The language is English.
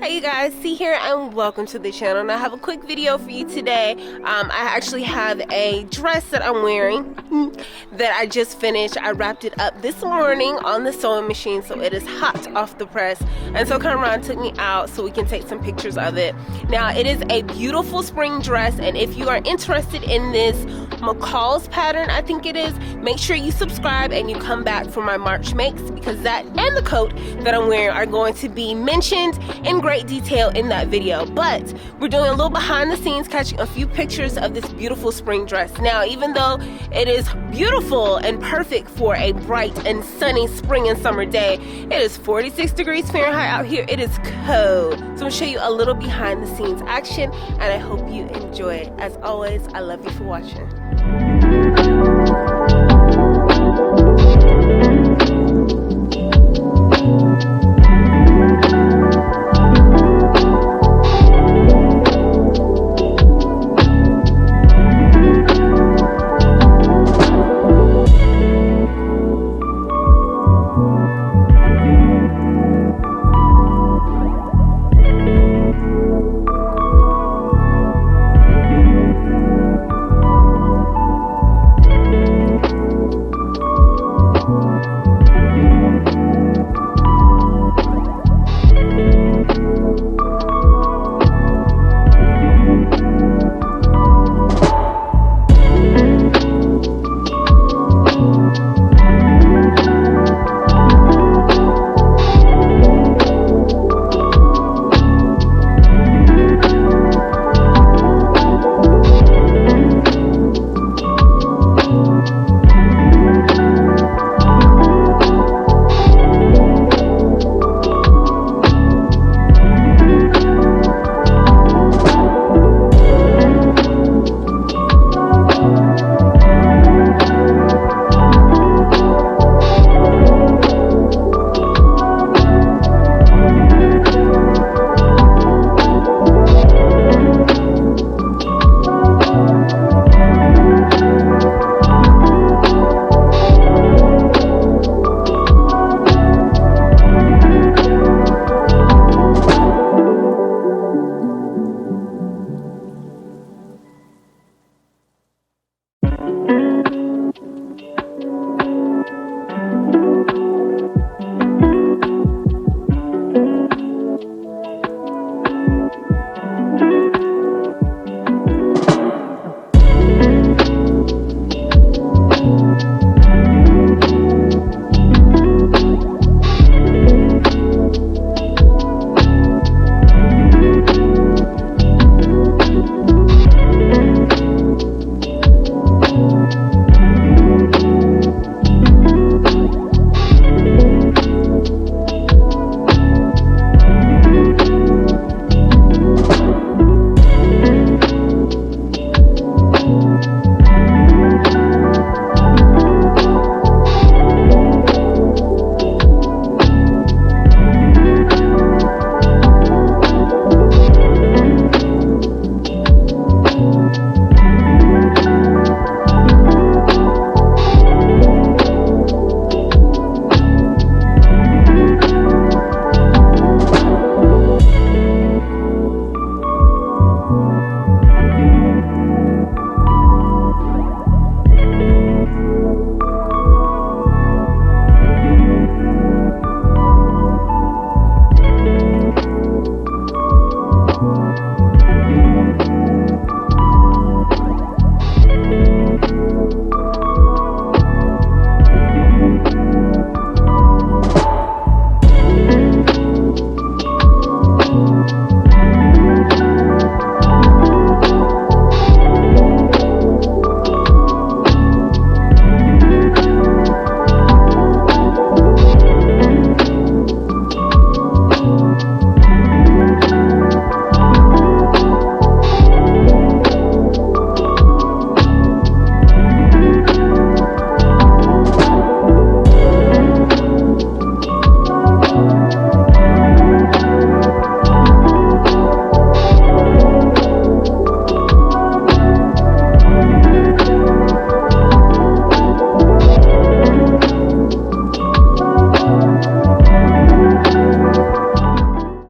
Hey you guys, C here and welcome to the channel. And I have a quick video for you today. I actually have a dress that I'm wearing that I just finished. I wrapped it up this morning on the sewing machine, so it is hot off the press. And so Cameron took me out so we can take some pictures of it. Now it is a beautiful spring dress, and if you are interested in this McCall's pattern, I think it is, make sure you subscribe and you come back for my March makes, because that and the coat that I'm wearing are going to be mentioned in great detail in that video. But we're doing a little behind the scenes, catching a few pictures of this beautiful spring dress. Now, even though it is beautiful and perfect for a bright and sunny spring and summer day, it is 46 degrees Fahrenheit out here. It is cold. So I'm gonna show you a little behind the scenes action, and I hope you enjoy it. As always, I love you for watching.